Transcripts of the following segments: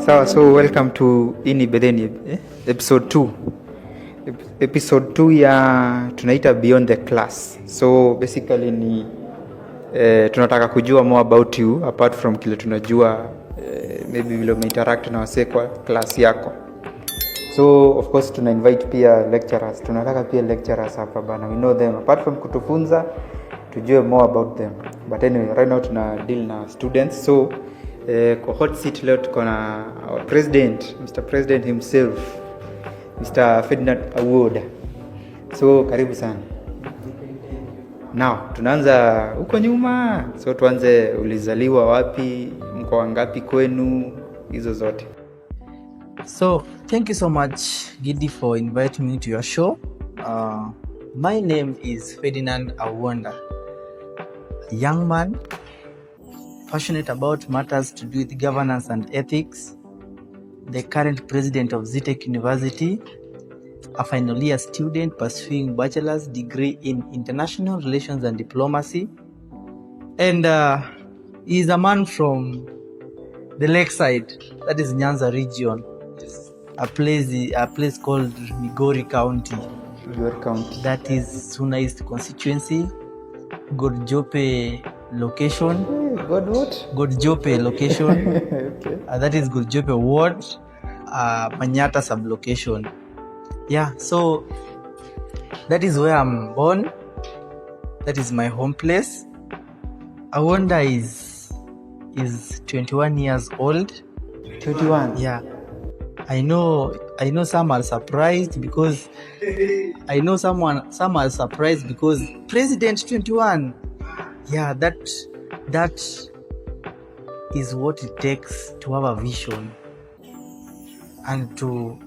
Sawa, so welcome to ini bedeni episode 2. Episode 2 ya tunaita BeyondTheClass. So basically ni tunataka kujua more about you apart from kile tunajua maybe vile umeinteract na wasee kwa class yako. So of course tuna invite pia lecturers. Tunataka pia lecturers hapa bana. We know them apart from kutufunza tujue more about them. But anyway, right now tuna deal na students. So kwa hot seat leo tuko na our president, Mr. President himself, Mr. Ferdinand Awuonda. So karibu sana. Now tunaanza huko nyuma. So tuanze, ulizaliwa wapi, mko wangapi kwenu, hizo zote. So thank you so much, Gidi, for inviting me to your show. My name is Ferdinand Awuonda, a young man passionate about matters to do with governance and ethics, the current president of Zetech University, a final year student pursuing bachelor's degree in international relations and diplomacy, and he is a man from the lakeside, that is Nyanza region, a place called Migori County. Migori County. That is Suna East constituency, Gorjope location. God what? Gorjope location. Okay. That is Gorjope ward, Manyata sublocation. Yeah, so that is where I'm born. That is my home place. Awuonda is 21 years old. 21. Yeah. I know some are surprised because some are surprised because President 21. Yeah, that is what it takes to have a vision and to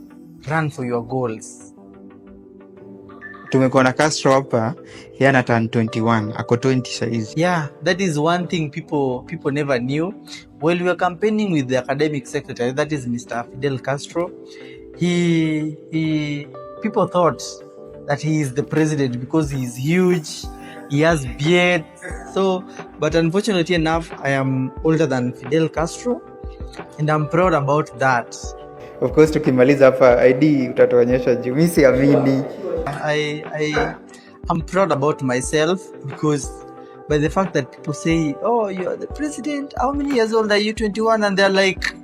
run for your goals. Tumekuwa na Castro hapa, yeye ana turn 21, ako 20 saizi. Yeah, that is one thing people never knew. While we were campaigning with the academic secretary, that is Mr. Fidel Castro, people thought that he is the president because he is huge, he has beard. So, but unfortunately enough, I am older than Fidel Castro, and I'm proud about that. Of course tukimaliza hapa ID utatuonyesha juu mimi siamini. I'm proud about myself because by the fact that people say, oh, you are the president, how many years old are you? 21? And they're like,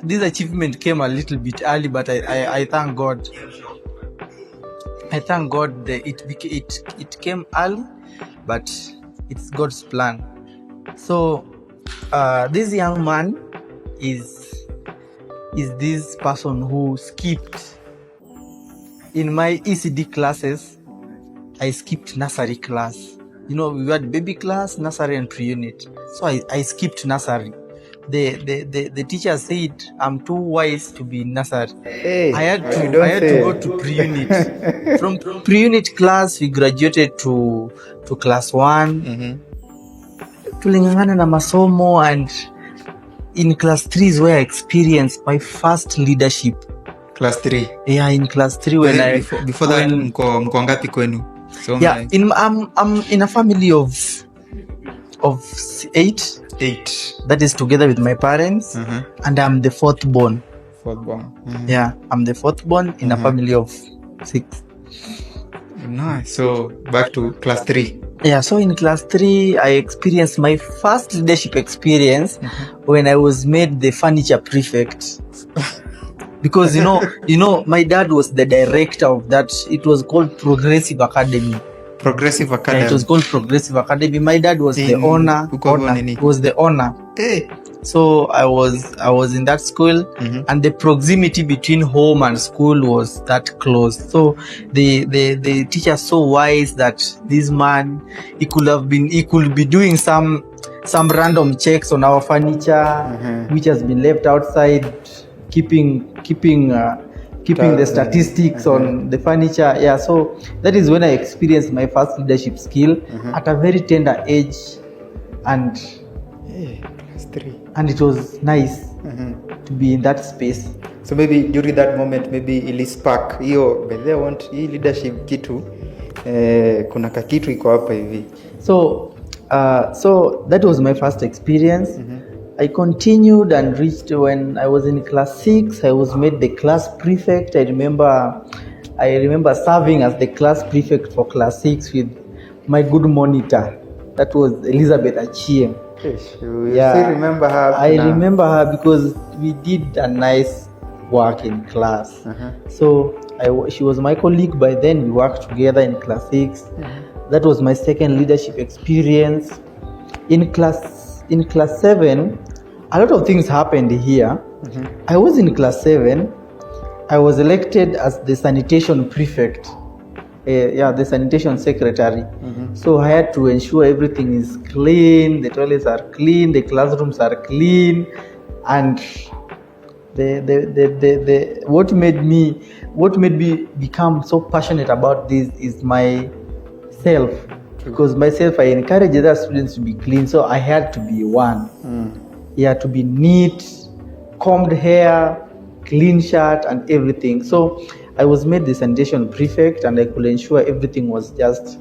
this achievement came a little bit early, but I thank God. I thank God that it came early, but it's God's plan. So this young man is this person who skipped in my ECD classes. I skipped nursery class. You know, we had baby class, nursery and pre-unit. So I skipped nursery. The teacher said I'm too wise to be in nursery. Hey, I had to go to pre-unit. From pre-unit class, we graduated to class 1. Mm-hmm. Tulingangana na masomo, and in class 3 is where I experienced my first leadership. Class 3. Yeah, in class 3 when before that mko ngapi kwenu? So yeah, I'm in a family of 8. That is together with my parents, and I'm the fourth born. Mm-hmm. Yeah, I'm the fourth born in a family of 6. Nice. So back to class 3. Yeah, so in class 3 I experienced my first leadership experience when I was made the furniture prefect. Because you know my dad was the director of that. It was called Progressive Academy. Yeah, it was called Progressive Academy. My dad was the owner. Was the owner. Hey. So I was in that school, and the proximity between home and school was that close. So the teacher so wise that this man, he could be doing some random checks on our furniture, which has been left outside, keeping the statistics on the furniture. Yeah, so that is when I experienced my first leadership skill at a very tender age, and class 3. And it was nice to be in that space. So maybe during that moment, maybe ili spark hiyo, but they want hii leadership kitu, kuna kakitu iko hapa hivi. So that was my first experience. I continued and reached when I was in class 6. I was made the class prefect. I remember serving as the class prefect for class 6 with my good monitor. That was Elizabeth Achiem. You still remember her? I remember her because we did a nice work in class. So she was my colleague by then. We worked together in class 6. That was my second leadership experience. In class 7, a lot of things happened here. I was in class 7. I was elected as the sanitation prefect. The sanitation secretary. So I had to ensure everything is clean, the toilets are clean, the classrooms are clean, and what made me become so passionate about this is myself. Because myself, I encourage other students to be clean, so I had to be one. To be neat, combed hair, clean shirt, and everything. So I was made the sanitation prefect, and I could ensure everything was just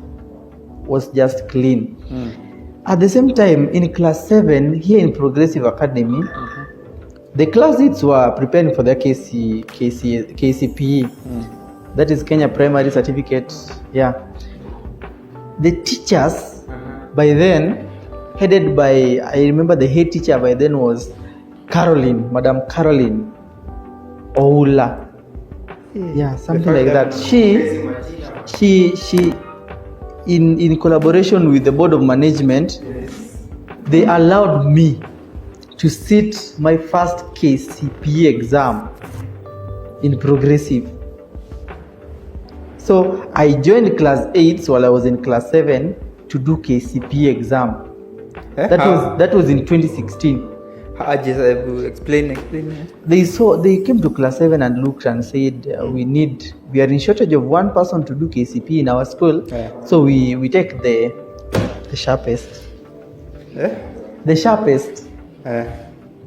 clean. At the same time, in class 7 here in Progressive Academy, the class leads were preparing for their KCPE. That is Kenya Primary Certificate. The teachers by then, headed by, I remember the head teacher by then was Madam Caroline Oula. Something like that. She in collaboration with the board of management, they allowed me to sit my first KCPE exam in Progressive. So I joined class 8 while I was in class 7 to do KCPE exam. That was in 2016. Explain. They came to class 7 and looked and said, we are in shortage of one person to do KCPE in our school. So we take the sharpest. The sharpest.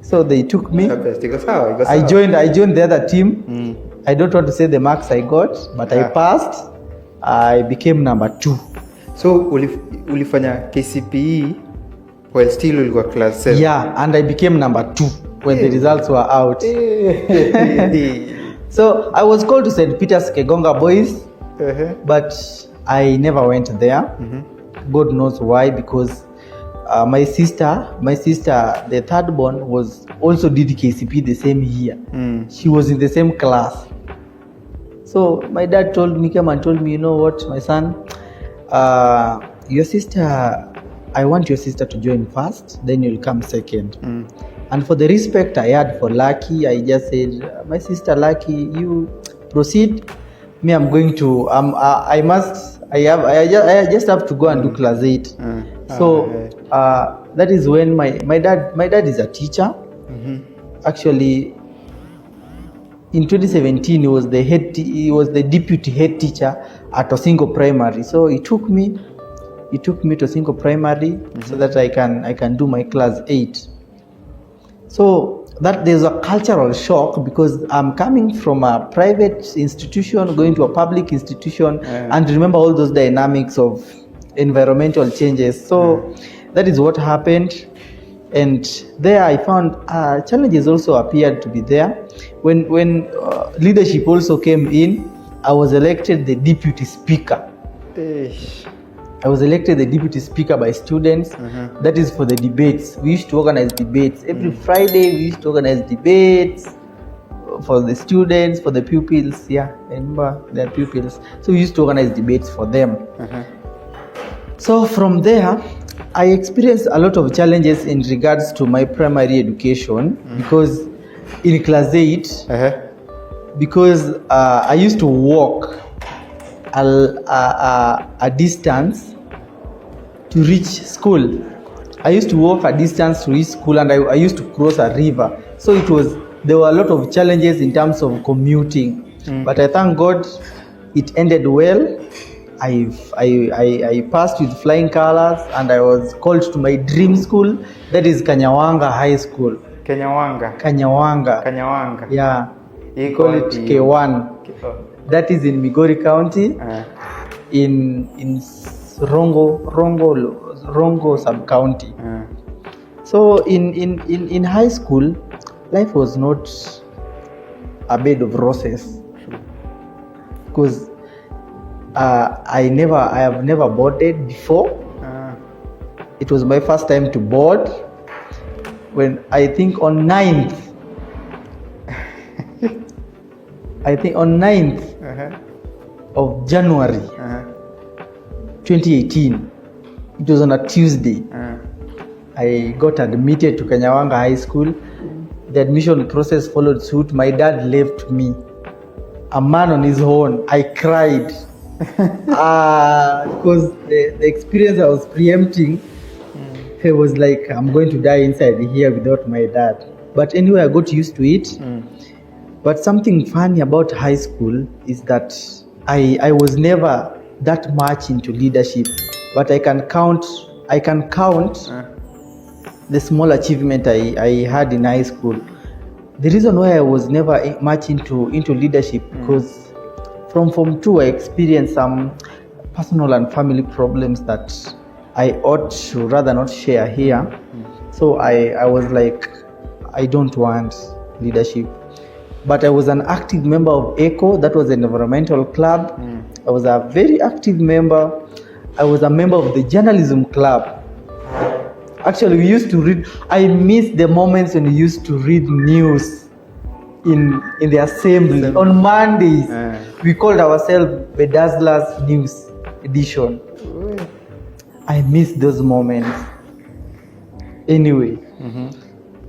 So they took me. I joined the other team. I don't want to say the marks I got, but I passed. I became number 2. So ulifanya KCPE while still ulikuwa class 7? And I became number 2 when the results were out. So I was called to St. Peter's Kegonga Boys, but I never went there. God knows why, because my sister, the third born, was also did KCP the same year. She was in the same class. So my dad told me, you know what, my son, your sister, I want your sister to join first, then you'll come second. And for the respect I had for Lucky, I just said, my sister Lucky, you proceed. Me, I'm going to, I just have to go and do class 8. So that is when my dad is a teacher. Actually, in 2017, he was the deputy head teacher at Osingo Primary. So he took me to Osingo Primary so that I can do my class 8. So that there's a cultural shock, because I'm coming from a private institution going to a public institution, and remember all those dynamics of environmental changes. So that is what happened. And there I found challenges also appeared to be there. When leadership also came in, I was elected the deputy speaker. I was elected the deputy speaker by students. That is for the debates. We used to organize debates. Every Friday we used to organize debates for the students, for the pupils. I remember their pupils. So we used to organize debates for them. So from there, I experienced a lot of challenges in regards to my primary education, because in class 8, because I used to walk a distance to reach school. I used to walk a distance to reach school, and I used to cross a river. So there were a lot of challenges in terms of commuting. But I thank God it ended well. I passed with flying colors, and I was called to my dream school, that is Kanyawanga High School. Kanyawanga. Yeah. You call it K1. That is in Migori County, in Rongo sub-county. So in high school, life was not a bed of roses, because I have never boarded before. It was my first time to board, when I think on 9th of January 2018. It was on a Tuesday. I got admitted to Kenyawanga High School. The admission process followed suit. My dad left me, a man on his own. I cried because the experience I was preempting, it was like, I'm going to die inside here without my dad. But anyway, I got used to it. But something funny about high school is that I was never that much into leadership, but I can count the small achievement I had in high school. The reason why I was never much into leadership, because from Form 2 I experienced some personal and family problems that I ought to rather not share here. So I was like, I don't want leadership. But I was an active member of ECHO, that was an environmental club. I was a very active member. I was a member of the journalism club. Actually, we used to read. I miss the moments when we used to read news in the assembly. On Mondays, we called ourselves Bedazzler's News Edition. I miss those moments. Anyway,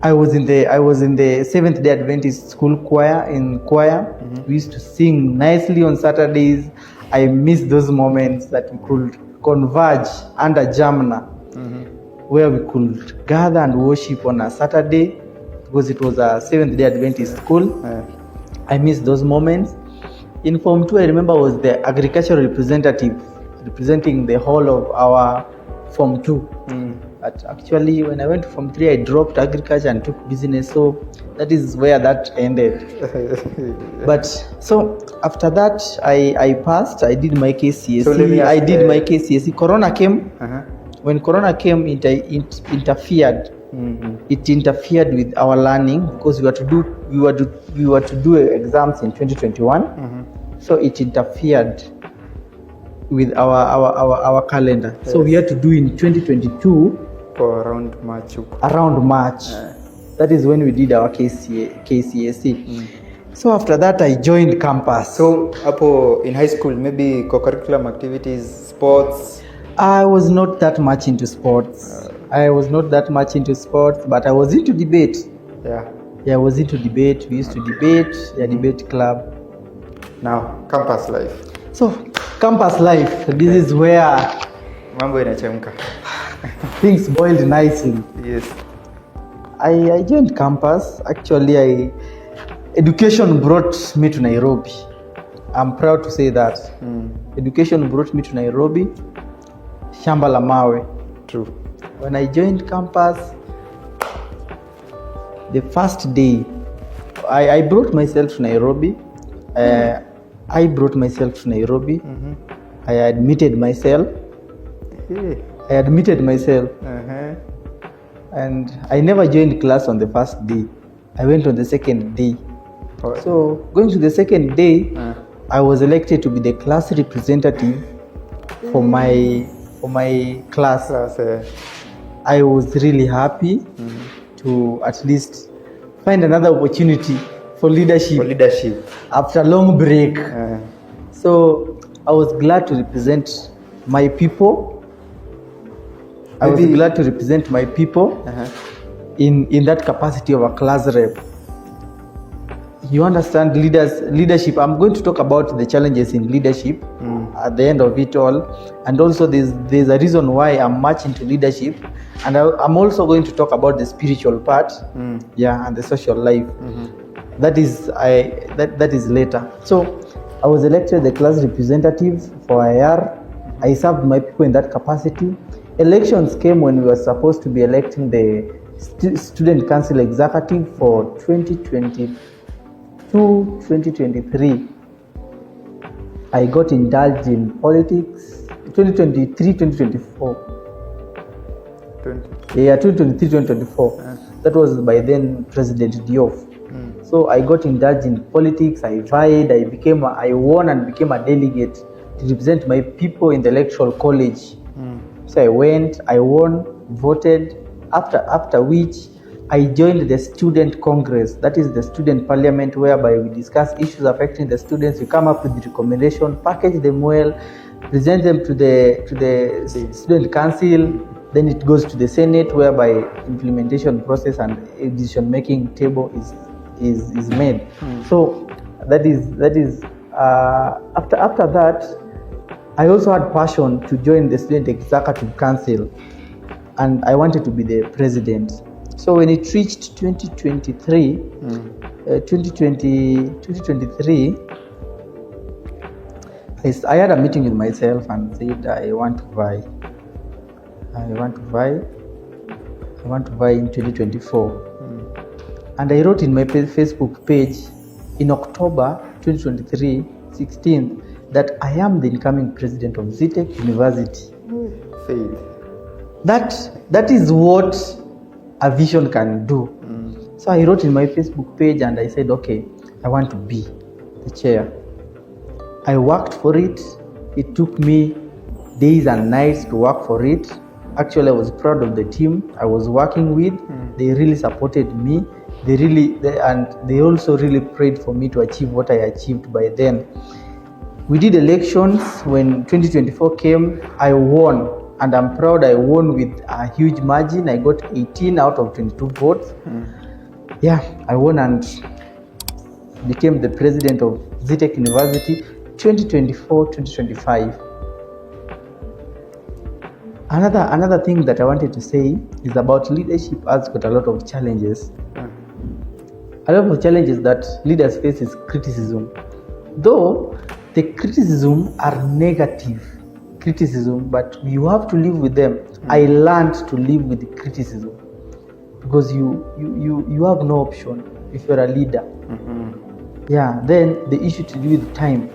I was in the Seventh-day Adventist school choir. We used to sing nicely on Saturdays. I miss those moments that we could converge under Jamna, where we could gather and worship on a Saturday, because it was a Seventh-day Adventist school. I miss those moments. In Form 2, I remember I was the agricultural representative, representing the whole of our Form 2. But actually, when I went to Form 3, I dropped agriculture and took business. So that is where that ended. But so after that, I passed. I did my KCSE. So did my KCSE. Corona came. When Corona came, it interfered. It interfered with our learning, because we were to do exams in 2021. So it interfered with our calendar. Yes. So we had to do in 2022 for around March. That is when we did our KCSE. So after that, I joined campus. So in high school, maybe co-curriculum activities, sports? I was not that much into sports. But I was into debate. I was into debate. We used to debate, debate club. Now, campus life. So, campus life, this is where mambo inachemka. Things boiled nicely. Yes. I joined campus. Actually, education brought me to Nairobi. I'm proud to say that. Education brought me to Nairobi. Shamba la mawe. True. When I joined campus, the first day, I brought myself to Nairobi. I admitted myself. And I never joined class on the first day. I went on the second day. So going to the second day, I was elected to be the class representative for my class. I was really happy to at least find another opportunity for leadership after a long break. So I was glad to represent my people. In that capacity of a class rep. You understand, leadership. I'm going to talk about the challenges in leadership at the end of it all, and also there's a reason why I'm much into leadership, and I'm also going to talk about the spiritual part, and the social life. That is later. So I was elected the class representative for IR. I served my people in that capacity. Elections came when we were supposed to be electing the student council executive for 2022-2023. I got indulged in politics. 2023-2024. Yeah, 2023, 2024. That was by then President Diouf. So I got indulged in politics. I vied. I won and became a delegate to represent my people in the electoral college. So I went, I won, voted. After which I joined the student congress. That is the student parliament, whereby we discuss issues affecting the students. We come up with the recommendation, package them well, present them to the student council. Then it goes to the Senate, whereby implementation process and decision-making table is made. So that is after that, I also had passion to join the student executive council, and I wanted to be the president. So when it reached 2023, I had a meeting with myself and said I want to vie in 2024. And I wrote in my Facebook page in October 2023, 16th, that I am the incoming president of Zetech University. That is what a vision can do. So I wrote in my Facebook page and I said, okay, I want to be the chair. I worked for it. It took me days and nights to work for it. Actually, I was proud of the team I was working with. They really supported me. They also really prayed for me to achieve what I achieved by then. We did elections. When 2024 came, I won. And I'm proud I won with a huge margin. I got 18 out of 22 votes. Yeah, I won and became the president of Zetech University 2024-2025. Another thing that I wanted to say is about leadership has got a lot of challenges. A lot of challenges that leaders face is criticism. Though the criticism are negative criticism, but you have to live with them. I learned to live with the criticism because you have no option if you're a leader. Yeah, then the issue to do with time.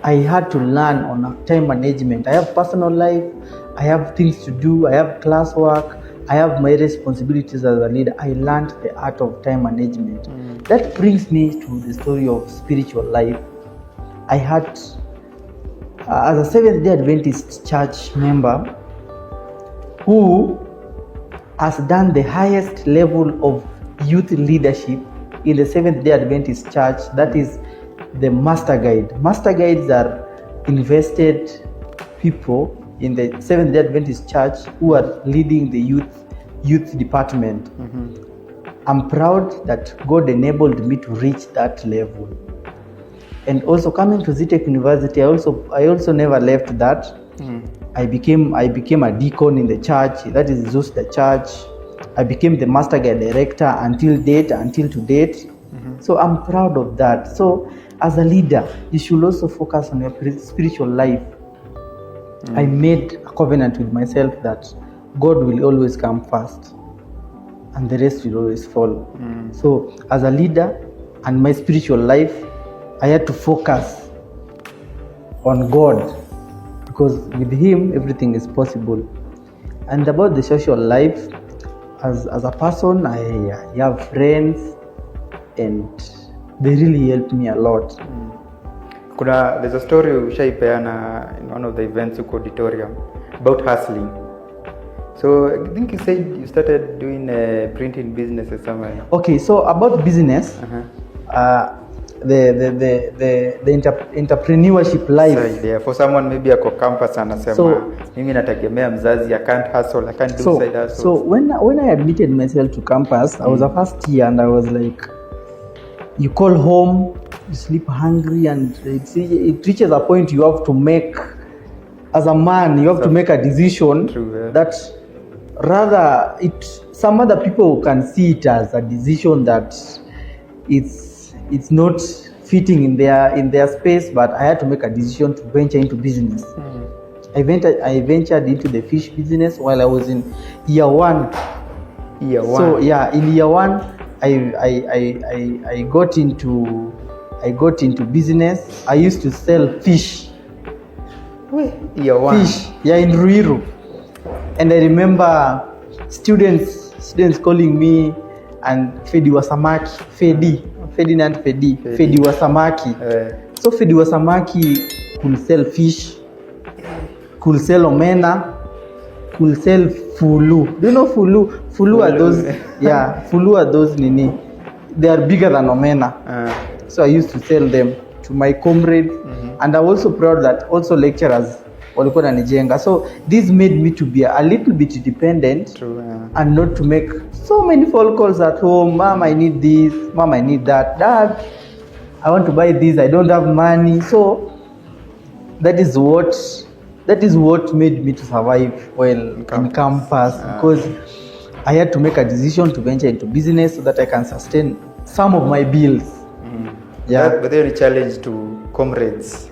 I had to learn on time management. I have personal life, I have things to do, I have classwork, I have my responsibilities as a leader. I learned the art of time management. That brings me to the story of spiritual life. I had, as a Seventh-day Adventist church member who has done the highest level of youth leadership in the Seventh-day Adventist church, that is the Master Guide. Master Guides are invested people in the Seventh-day Adventist church who are leading the youth department. I'm proud that God enabled me to reach that level. And also coming to Zetech University, I also never left that. I became a deacon in the church, that is Zeus the church. I became the Master Guide director until to date. So I'm proud of that. So as a leader, you should also focus on your spiritual life. I made a covenant with myself that God will always come first and the rest will always follow. So as a leader and my spiritual life, I had to focus on God because with Him everything is possible. And about the social life, as a person, I have friends and they really helped me a lot. There's a story ushaipeana in one of the events huko auditorium about hustling. So I think you said you started doing printing business somewhere. Okay, so about business, the entrepreneurship life. So, yeah, for someone maybe ako campus anasema mimi nategemea mzazi, I can't hustle, I can't do side hustle. So when I admitted myself to campus, I was a first year and I was like, you call home, you sleep hungry, and it reaches a point you have to make, as a man, you have to make a decision. True, yeah. That rather some other people can see it as a decision that it's not fitting in their space, but I had to make a decision to venture into business. I ventured into the fish business while I was in year one. So yeah, in year one I got into business. I used to sell fish. Year one. Fish, yeah, in Ruiru. And I remember students calling me and Fedi wa samaki, Ferdinand Fedi wa samaki. So Fedi wa samaki could sell fish, could sell omena, could sell fulu. Do you know fulu? Fulu are those, fulu are those nini. They are bigger than omena. So I used to sell them to my comrades, and I'm also proud that also lecturers walikuwa nanijenga. So this made me to be a little bit dependent. True, and not to make so many phone calls at home. Mom, I need this. Mom, I need that. Dad, I want to buy this. I don't have money. So that is what made me to survive well in campus, because I had to make a decision to venture into business so that I can sustain some of my bills. But there is a challenge to comrades.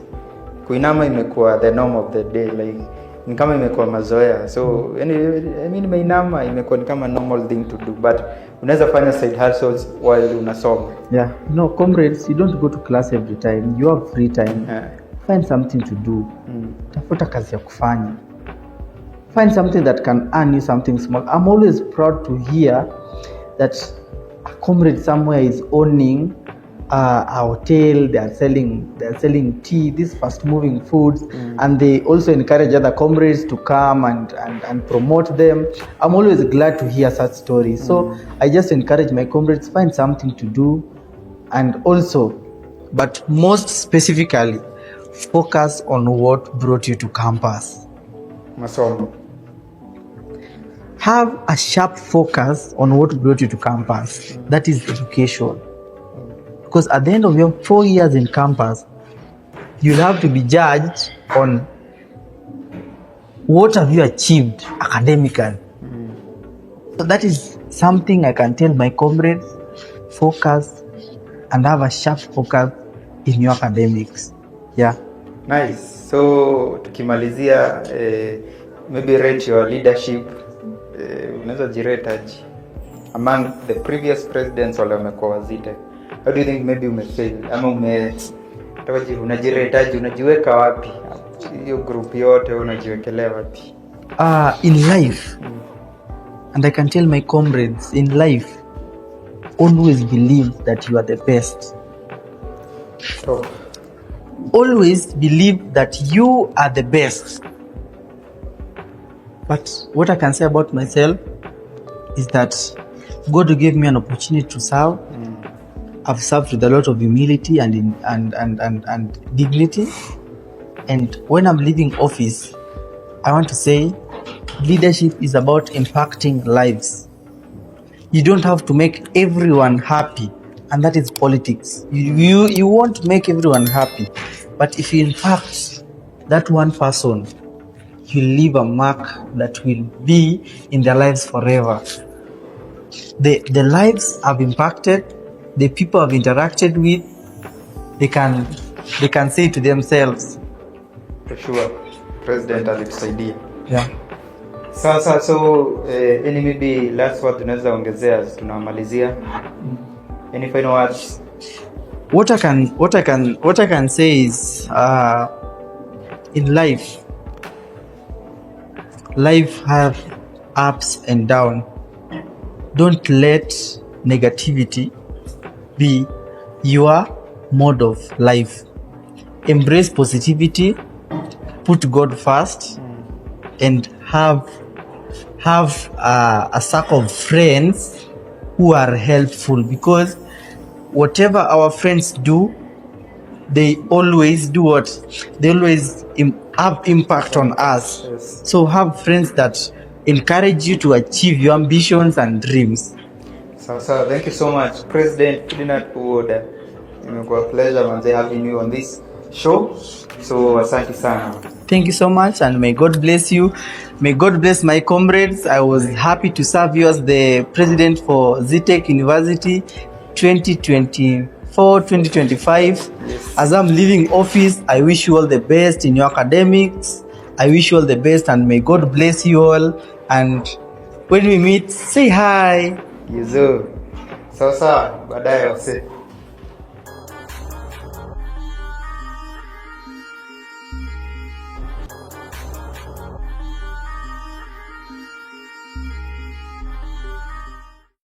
Kuinama imekuwa the norm of the day, like ni kama imekuwa mazoea. So I mean mainama imekuwa ni kama normal thing to do, but unaweza fanya side hustles while unasoma. No, comrades, you don't go to class every time. You have free time. Find something to do. Tafuta kazi ya kufanya. Find something that can earn you something small. I'm always proud to hear that a comrade somewhere is owning a hotel. They are selling tea, these fast moving foods, and they also encourage other comrades to come and promote them. I'm always glad to hear such stories. So I just encourage my comrades, find something to do, and also, but most specifically, focus on what brought you to campus. Masomo. Have a sharp focus on what brought you to campus. That is education. Because at the end of your 4 years in campus, you'll have to be judged on what have you achieved academically. So that is something I can tell my comrades: focus and have a sharp focus in your academics. Nice. So tukimalizia, maybe rate your leadership. Unaweza jirate aje among the previous presidents wale wamekuwa Zetech? How do you think maybe umefail ama unajirate aje, unajiweka wapi hiyo group yote, unajiwekelea wapi in life? And I can tell my comrades, in life, always believe that you are the best. Always believe that you are the best. But what I can say about myself is that God gave me an opportunity to serve. I've served with a lot of humility and dignity. And when I'm leaving office, I want to say leadership is about impacting lives. You don't have to make everyone happy, and that is politics. You won't make everyone happy, but if you impact that one person, you leave a mark that will be in their lives forever. The lives I've impacted, the people I've interacted with, they can say to themselves. For sure, President alitusaidia. Sasa, so any maybe last word tunaweza ongezea tunamalizia? Any final words? What I can say is, in life have ups and downs. Don't let negativity be your mode of life. Embrace positivity, put God first, and have a circle of friends who are helpful, because whatever our friends do, they always do what? They always have impact on us. Yes. So have friends that encourage you to achieve your ambitions and dreams. So thank you so much, President Awuonda. It was a pleasure having you on this show. So asante sana. Thank you so much, and may God bless you. May God bless my comrades. I was happy to serve you as the president for Zetech University 2024-2025. Yes. As I'm leaving office, I wish you all the best in your academics. I wish you all the best, and may God bless you all. And when we meet, say hi. Yuzo. Sasa baadaye wase.